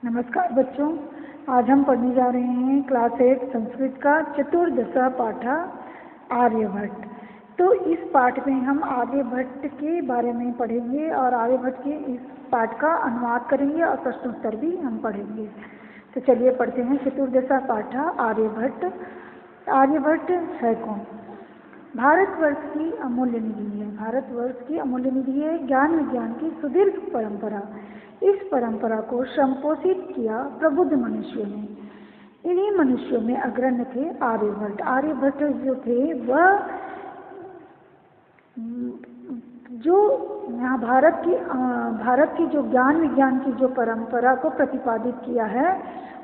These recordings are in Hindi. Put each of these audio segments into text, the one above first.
नमस्कार बच्चों, आज हम पढ़ने जा रहे हैं क्लास 8 संस्कृत का चतुर्दश पाठ आर्यभट्ट। तो इस पाठ में हम आर्यभट्ट के बारे में पढ़ेंगे और आर्यभट्ट के इस पाठ का अनुवाद करेंगे और प्रश्नोत्तर भी हम पढ़ेंगे। तो चलिए पढ़ते हैं चतुर्दश पाठ आर्यभट्ट। आर्यभट्ट है कौन? भारतवर्ष की अमूल्य निधि है। भारतवर्ष की अमूल्य निधि है ज्ञान विज्ञान की सुदीर्घ परंपरा। इस परंपरा को संपोषित किया प्रबुद्ध मनुष्यों ने। इन्हीं मनुष्यों में अग्रण्य थे आर्यभट्ट। आर्यभट्ट जो थे वह जो यहाँ भारत की जो ज्ञान विज्ञान की जो परंपरा को प्रतिपादित किया है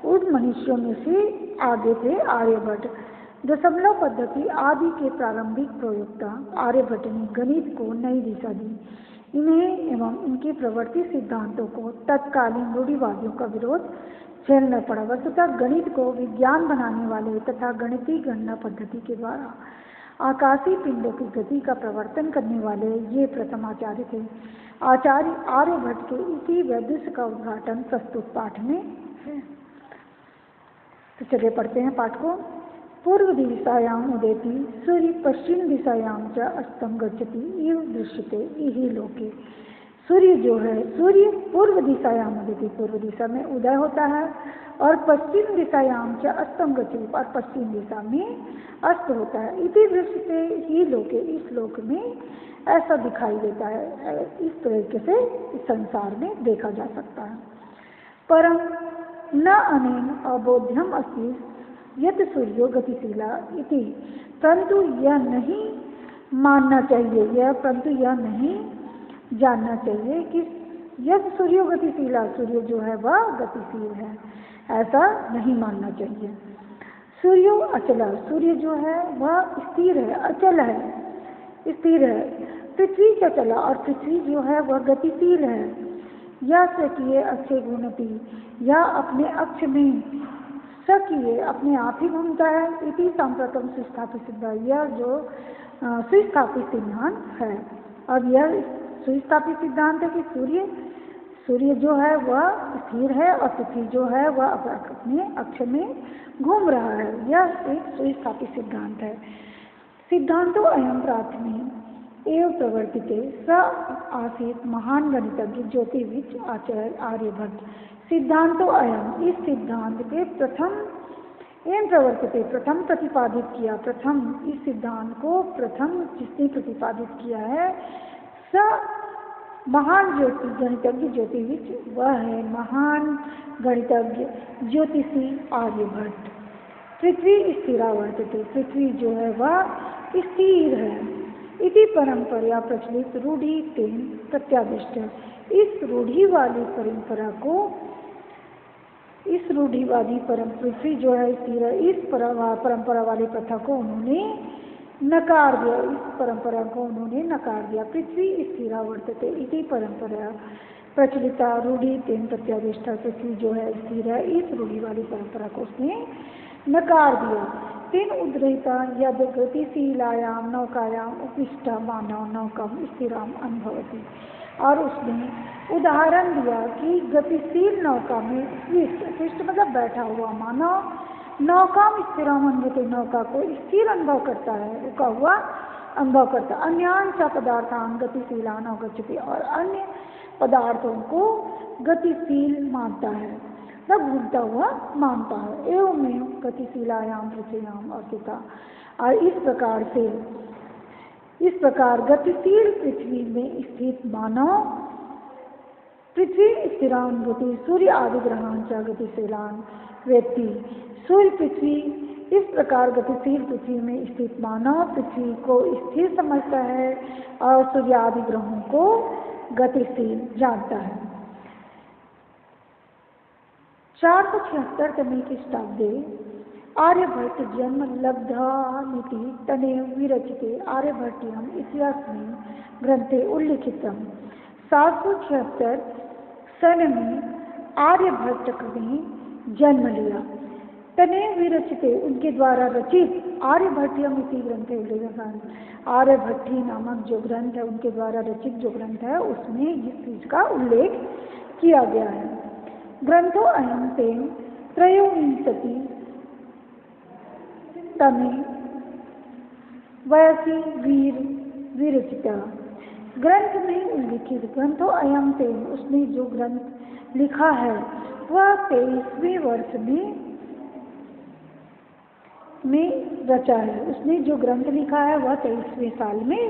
उन मनुष्यों में से आगे थे आर्यभट्ट। दशमलव पद्धति आदि के प्रारंभिक प्रयोक्ता आर्यभट्ट ने गणित को नई दिशा दी। इन्हें एवं इनके प्रवृत्ति सिद्धांतों को तत्कालीन रूढ़िवादियों का विरोध झेलना पड़ा। वस्तुतः गणित को विज्ञान बनाने वाले तथा गणितीय गणना पद्धति के द्वारा आकाशीय पिंडों की गति का प्रवर्तन करने वाले ये प्रथम आचार्य थे। आचार्य आर्यभट्ट के इसी वैदुष्य का उद्घाटन प्रस्तुत पाठ में है। तो चलिए पढ़ते हैं पाठ को। पूर्व दिशायाम उदेति सूर्य पश्चिम दिशायाम च अस्तम गच्छति इव दृश्यते इहि लोके। सूर्य जो है, सूर्य पूर्व दिशायाम उदेति, पूर्व दिशा में उदय होता है, और पश्चिम दिशायाम च अस्तम गच्छति, और पश्चिम दिशा में अस्त होता है। इति दृश्यते ही लोके, इस लोक में ऐसा दिखाई देता है। इस तरीके से इस संसार में देखा जा सकता है। परम न अनेन अबोध्यम अस्ति यत सूर्यो गतिशीला इति, परंतु यह नहीं मानना चाहिए, परंतु यह नहीं जानना चाहिए कि यह सूर्यो गतिशीला, सूर्य जो है वह गतिशील है, ऐसा नहीं मानना चाहिए। सूर्यो अचला, सूर्य जो है वह स्थिर है, अचल है, स्थिर है। पृथ्वी च चला, और पृथ्वी जो है वह गतिशील है। या स्वकीय अक्षय गुणति, या अपने अक्ष में स्वकीय अपने आप ही घूमता है। इति सांप्रतम सुस्थापित सिद्धांत, यह जो सुस्थापित सिद्धांत है। अब यह सुस्थापित सिद्धांत है कि सूर्य जो है वह स्थिर है और पृथ्वी जो है वह अपने अक्ष में घूम रहा है। यह एक सुस्थापित सिद्धांत है। सिद्धांतो अयम प्राथमिक एवं प्रवर्तिते स आसीत महान गणितज्ञ ज्योतिर्विद आचार्य आर्यभट्ट। सिद्धांतो अयम, इस सिद्धांत के प्रथम एवं प्रवर्तिते, प्रथम प्रतिपादित किया, प्रथम इस सिद्धांत को प्रथम जिसने प्रतिपादित किया है स महान गणितज्ञ ज्योतिर्विद, वह है महान गणितज्ञ ज्योतिषी आर्यभट्ट। पृथ्वी स्थिरा वर्तते, पृथ्वी जो है वह स्थिर है। इति परंपरा प्रचलित रूढ़ि तेन प्रत्यादिष्ट, इस रूढ़ी वाली परंपरा को, इस रूढ़िवादी पृथ्वी जो है स्थिर है, इस परंपरा वाली प्रथा को उन्होंने नकार दिया, इस परंपरा को उन्होंने नकार दिया। पृथ्वी स्थिरा वर्तते इति परंपरा प्रचलिता रूढ़ि तेन प्रत्यादिष्टा, पृथ्वी जो है स्थिर है, इस रूढ़ी वाली परंपरा को उसने नकार दिया। तेन उद्रहिता यद गतिशीलायाम नौकायाम उपविष्ट मानव नौकम स्थिराम अनुभवति, और उसने उदाहरण दिया कि गतिशील नौका में उपविष्ट मतलब बैठा हुआ मानव नौका में स्थिराम अनुभवति, नौका को स्थिर अनुभव करता है, रुका हुआ अनुभव करता है। अन्यांश पदार्थान गतिशीलान अवगच्छति, और अन्य पदार्थों को गतिशील मानता है, तब घूमता हुआ मानता है। एवं में गतिशीलायाम पृथ्व्याम अस्थिता, और इस प्रकार गतिशील पृथ्वी में स्थित मानव, पृथ्वी स्थिरानुभूति सूर्य आदि ग्रहांचा गतिशीलान व्यक्ति, सूर्य पृथ्वी, इस प्रकार गतिशील पृथ्वी में स्थित मानव पृथ्वी को स्थिर समझता है और सूर्य आदि ग्रहों को गतिशील जानता है। 476 ख्रीष्टाब्दे आर्यभट्ट जन्म लब्धानिति तनेव विरचिते आर्यभट्टियम इतिहासमें ग्रंथे उल्लिखितम। 776 सन में आर्यभट्ट ने जन्म लिया। तनेव विरचिते, उनके द्वारा रचित, आर्यभट्टियम इति ग्रंथे उल्लिखितम, आर्यभट्टी नामक जो ग्रंथ है, उनके द्वारा रचित जो ग्रंथ है उसमें इस चीज का उल्लेख किया गया है। ग्रंथो अयं तेन त्रयोविंशति तमे वयसी विरचिता। ग्रंथ में उल्लिखित ग्रंथो अयं तेन, उसने जो ग्रंथ लिखा है वह 23वें वर्ष में रचा है। उसने जो ग्रंथ लिखा है वह 23वें साल में,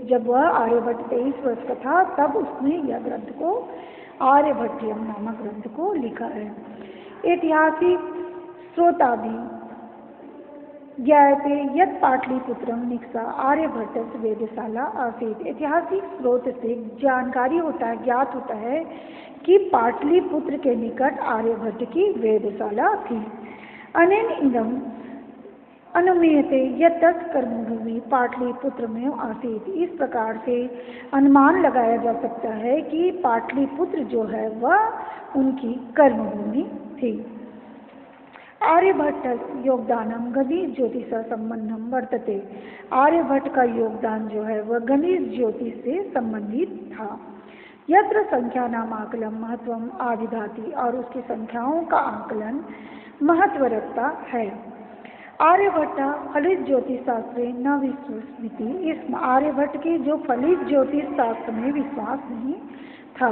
जब वह आर्यभट्ट 23 वर्ष का था तब उसने यह ग्रंथ को, आर्यभट्टियम नामक ग्रंथ को लिखा है। ऐतिहासिक स्रोतादि ज्ञायते यत् पाटलिपुत्रम निक्सा आर्यभट्टस्य वेदशाला आसीत्। ऐतिहासिक स्रोत से जानकारी होता है, ज्ञात होता है कि पाटलिपुत्र के निकट आर्यभट्ट की वेदशाला थी। अनेन इदम अनुमीयते यत् कर्मभूमि पाटलिपुत्र में आसीत्। इस प्रकार से अनुमान लगाया जा सकता है कि पाटलिपुत्र जो है वह उनकी कर्मभूमि थी। आर्यभट्ट योगदानम गणित ज्योतिष संबंधम वर्तते। आर्यभट्ट का योगदान जो है वह गणित ज्योतिष से संबंधित था। यत्र संख्या नाम आकलन महत्वम आदिधाति, और उसकी संख्याओं का आकलन महत्व रखता है। आर्यभट्ट फलित ज्योतिष शास्त्र न विश्वस्मिति। इस आर्यभट्ट के जो फलित ज्योतिष शास्त्र में विश्वास नहीं था।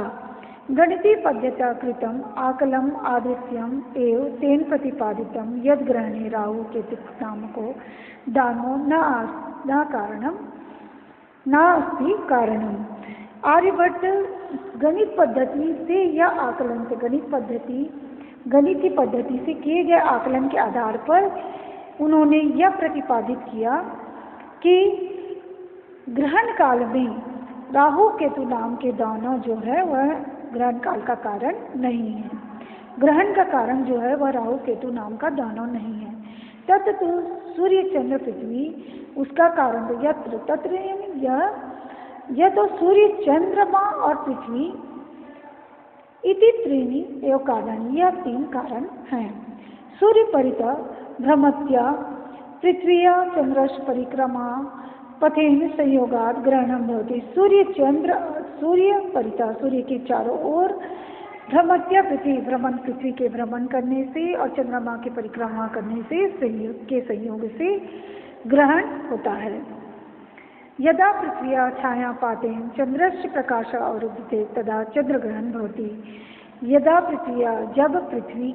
गणितीय पद्धत्या कृतम आकलम आदित्यम एव तेन प्रतिपादितम यद ग्रहणे राहु केतु नामको दानो न कारणम नास्ति कारणम। आर्यभट्ट गणित पद्धति से या आकलन से, गणितीय पद्धति से किए गए आकलन के आधार पर उन्होंने यह प्रतिपादित किया कि ग्रहण काल में राहु केतु नाम के दानव जो है वह ग्रहण काल का कारण नहीं है। ग्रहण का कारण जो है वह राहु केतु नाम का दानव नहीं है। तत्र तो सूर्य चंद्र पृथ्वी उसका कारण, तो यत्र तत्र यह तो सूर्य चंद्रमा और पृथ्वी इति त्रीणि एव कारण, यह 3 कारण हैं। सूर्य परितः भ्रमत्या पृथ्व्या चंद्रस्य परिक्रमा पथेन संयोगात ग्रहणम भवति। सूर्य परितः, सूर्य के चारों ओर, भ्रमत्या पृथ्वी के भ्रमण करने से और चंद्रमा की परिक्रमा करने से संयोग से ग्रहण होता है। यदा पृथ्व्या छायापातेन चंद्रस्य प्रकाश अवरुद्धते तदा चंद्रग्रहण भवति। यदा जब पृथ्वी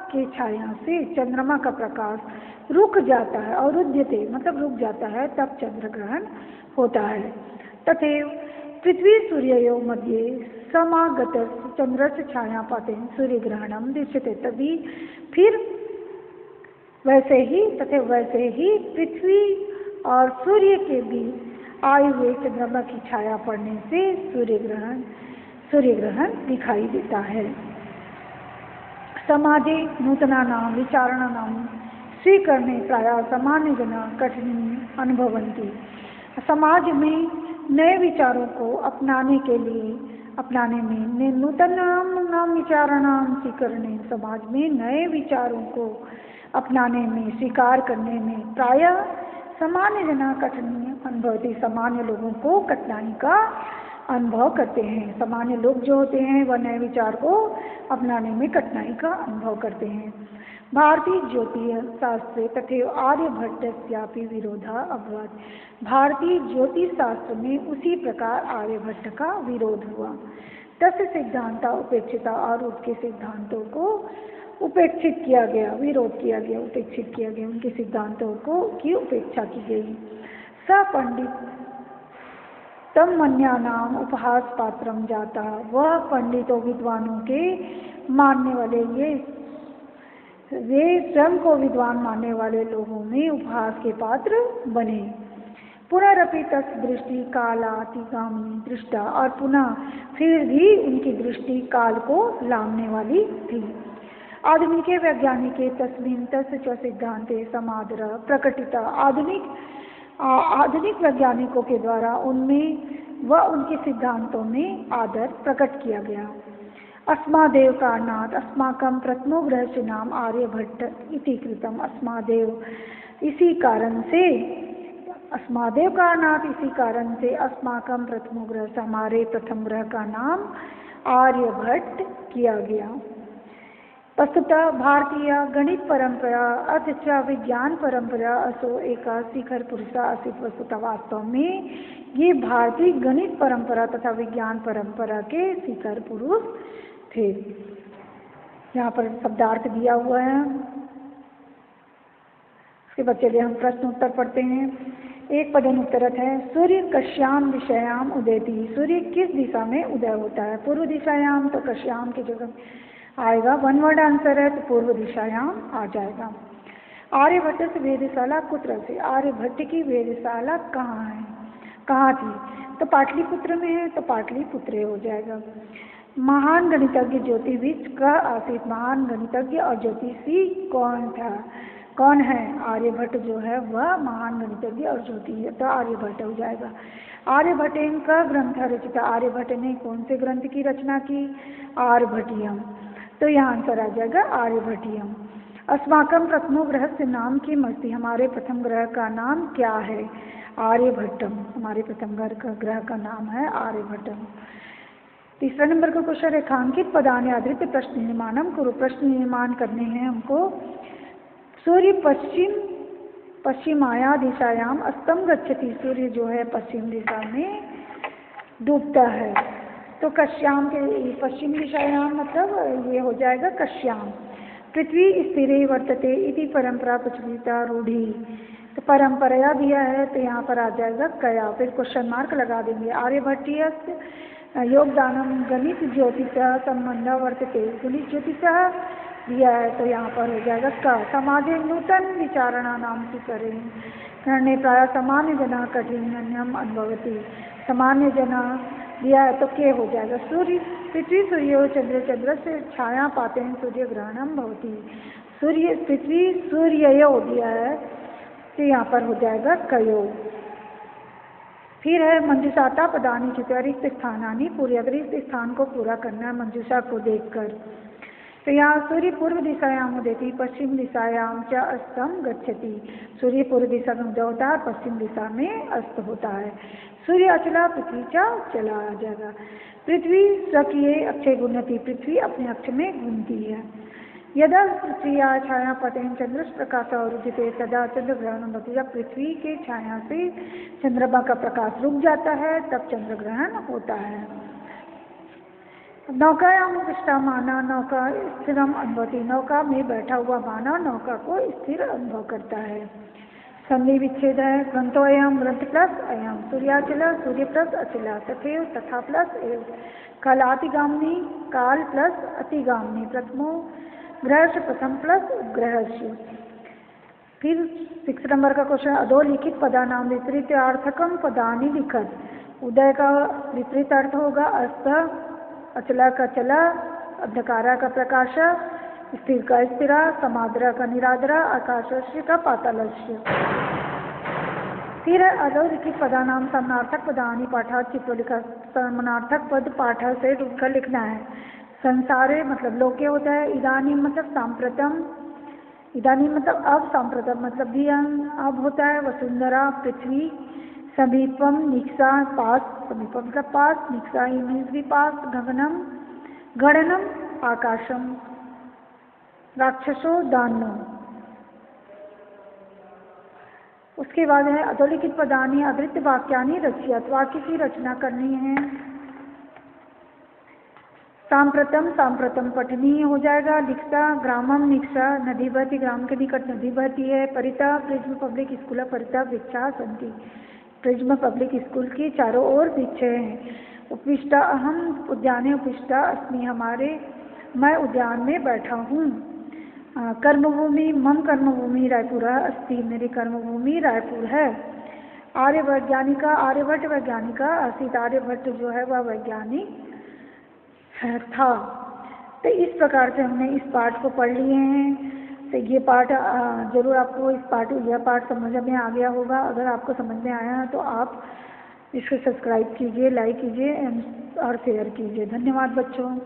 के छाया से चंद्रमा का प्रकाश रुक जाता है, अवरुद्धते मतलब रुक जाता है, तब चंद्र ग्रहण होता है। तथैव पृथ्वी सूर्ययोः मध्ये समागतस्य चंद्रस्य छायापातेन सूर्यग्रहणम दृश्यते। तभी फिर वैसे ही पृथ्वी और सूर्य के बीच आए हुए चंद्रमा की छाया पड़ने से सूर्यग्रहण दिखाई देता है। समाजे नूतनानां विचाराणां स्वीकरणे प्रायः सामान्यजना कठिनी अनुभवन्ति। समाज में नए विचारों को अपनाने में नूतनानां विचाराणां स्वीकरणे, समाज में नए विचारों को अपनाने में, स्वीकार करने में प्रायः सामान्य जना कठिनी अनुभवती। सामान्य लोगों को कठिनाई का अनुभव करते हैं। सामान्य लोग जो होते हैं वह नए विचार को अपनाने में कठिनाई का अनुभव करते हैं। भारतीय ज्योतिष शास्त्रे तथैव आर्यभट्टस्यापि विरोधा अभवत्। भारतीय ज्योतिष शास्त्र में उसी प्रकार आर्यभट्ट का विरोध हुआ। तस्य सिद्धांता उपेक्षिता, और उसके सिद्धांतों को उपेक्षित किया गया, विरोध किया गया, उपेक्षित किया गया, उनके सिद्धांतों की उपेक्षा की गई। स पंडित तम मन्यानाम उपहास पात्रम जाता। वह पंडितों विद्वानों के मानने वाले, वे स्वयं को विद्वान मानने वाले लोगों में उपहास के पात्र बने। पुनरपि तस् दृष्टि कालातिगामी दृष्टा, और पुनः फिर भी उनकी दृष्टि काल को लांघने वाली थी। आधुनिक वैज्ञानिक तस्मिन् तस्य च सिद्धांते समादर प्रकटिता। आधुनिक वैज्ञानिकों के द्वारा उनमें व उनके सिद्धांतों में आदर प्रकट किया गया। अस्मादेव कारणात् अस्माकं प्रथमो ग्रहस्य नाम आर्यभट्ट इति कृतम्। अस्मादेव इसी कारण से अस्माकं प्रथमो ग्रह, हमारे प्रथम ग्रह का नाम आर्यभट्ट किया गया। वस्तुतः भारतीय गणित परंपरा अथ च विज्ञान परंपरा असो एक शिखर पुरुषा आसित। वस्तुतः वास्तव में ये भारतीय गणित परंपरा तथा विज्ञान परंपरा के शिखर पुरुष थे। यहाँ पर शब्दार्थ दिया हुआ है। इसके बाद चलिए हम प्रश्न उत्तर पढ़ते हैं। एक पदन उत्तरत है। सूर्य कश्याम दिशायाम उदयति। सूर्य किस दिशा में उदय होता है? पूर्व दिशायाम, तो कश्याम की जगह आएगा, वन वर्ड आंसर है, तो पूर्व दिशायाम आ जाएगा। आर्यभट्ट से वेधशाला कुत्र से। आर्यभट्ट की वेधशाला कहाँ है, कहाँ थी? तो पाटलिपुत्र में है, तो पाटलिपुत्र हो जाएगा। महान गणितज्ञ ज्योतिषविद का आसित। महान गणितज्ञ और ज्योतिषी कौन था, कौन है? आर्यभट्ट जो है वह महान गणितज्ञ और ज्योतिषी, तो आर्यभट्ट हो जाएगा। आर्यभट्ट का ग्रंथ रचिता। आर्यभट्ट ने कौन से ग्रंथ की रचना की? आर्यभट्टियम, तो यहाँ आंसर आ जाएगा आर्यभट्टियम। अस्माकं प्रथमो ग्रहस्य नाम किमस्ति। हमारे प्रथम ग्रह का नाम क्या है? आर्यभट्टम। हमारे प्रथम ग्रह का नाम है आर्यभट्टम। तीसरा नंबर का क्वेश्चन, रेखांकित पदानि आधारित प्रश्न निर्माणम करो। प्रश्न निर्माण करने हैं हमको। सूर्य पश्चिमाया दिशायाम अस्तम गच्छति। सूर्य जो है पश्चिम दिशा में डूबता है, तो कश्याम के पश्चिम दिशायाम मतलब ये हो जाएगा कश्याम। पृथ्वी स्थिरे वर्तते इति परंपरा प्रचलिता रूढ़ी। तो परंपरा दिया है, तो यहाँ पर आ जाएगा कया, फिर क्वेश्चन मार्क लगा देंगे। आर्यभट्टीय योगदानम गणित ज्योतिष संबंध वर्तते। गणित ज्योतिष दिया है, तो यहाँ पर हो जाएगा का। समाजे नूतन विचारणा नाम की करें करने प्राय सामान्य जना कठिनम अनुभवती। सामान्य जना दिया है, तो के हो जाएगा। सूर्य पृथ्वी सूर्यो चंद्र चंद्र से छाया पाते हैं सूर्य ग्रहणम भवती। सूर्य पृथ्वी सूर्ययो दिया है, तो यहाँ पर हो जाएगा कयो। फिर है मंजूषाता पदानी चित रिक्त स्थानानी पूरी। अगर इस स्थान को पूरा करना है मंजूषा को देखकर, तो यहाँ सूर्य पूर्व दिशायाम उदयति पश्चिम दिशायाम च अस्तम गच्छति। सूर्य पूर्व दिशा में उदय होता है, पश्चिम दिशा में अस्त होता है। सूर्य अचला पृथ्वी च चला आ जाएगा। पृथ्वी स्वकीय अक्षय गुणति। पृथ्वी अपने अक्ष में घूमती है। यदा पृथ्वी छाया पतेन चंद्र प्रकाश अवरुद्धते तदा चंद्र ग्रहण होती। जब पृथ्वी के छाया से चंद्रमा का प्रकाश रुक जाता है, तब चंद्र ग्रहण होता है। नौकायाम उपस्था माना नौका स्थिरम अनुभवती। नौका में बैठा हुआ मानव नौका को स्थिर अनुभव करता है। संधि विच्छेद है। ग्रंथोयम ग्रंथ प्लस अयम। सूर्याचल सूर्य प्लस अचला तथेव तथा प्लस एव। कालातिगामिनी काल प्लस अतिगामिनी। प्रथमो ग्रह से प्रथम प्लस ग्रह से। फिर 6 नंबर का क्वेश्चन, अधोलिखित पदानाम विपरीत अर्थकम पदानी लिखत। उदय का विपरीत अर्थ होगा अस्त, अचला का चला, अंधकारा का प्रकाश, स्थिर का स्थिरा, समाद्रा का निराद्रा, आकाशस्य का पातालस्य। फिर अधोलिखित पदानाम समानार्थक पदानी पाठा चित्व लिखा। समानार्थक पद पाठा से ढूंढकर लिखना है। संसारे मतलब लोके होता है। इदानी मतलब सांप्रतम, इदानी मतलब अब, सांप्रतम मतलब भी अब होता है। वसुंधरा पृथ्वी, समीपम निक्षा पास, समीपम मतलब पास, निक्षा ही मीन्स भी पास, गगनम गणनम आकाशम, राक्षसो दानो। उसके बाद है अधोलिखित पदानी अवृत्त वाक्यानि रचियत। वाक्य की रचना करनी है। सांप्रतम सांप्रतम पठनीय हो जाएगा। निक्षा ग्रामम निक्षा नदी बहती, ग्राम के निकट नदी बहती है। परिता प्रिज्म पब्लिक स्कूल, परिता वृक्षा संति। प्रिज्म पब्लिक स्कूल की चारों ओर वृक्ष हैं। उपविष्टा अहम उद्याने उपविष्टा अस्मि। हमारे मैं उद्यान में बैठा हूँ। कर्मभूमि मम कर्मभूमि रायपुर अस्ति। मेरी कर्मभूमि रायपुर है। आर्य वैज्ञानिका आर्यभट्ट वैज्ञानिका आसित। आर्यभट्ट जो है वह वैज्ञानिक था। तो इस प्रकार से हमने इस पाठ को पढ़ लिए हैं। तो ये पाठ जरूर आपको यह पाठ समझ में आ गया होगा। अगर आपको समझ में आया है तो आप इसको सब्सक्राइब कीजिए, लाइक कीजिए और शेयर कीजिए। धन्यवाद बच्चों।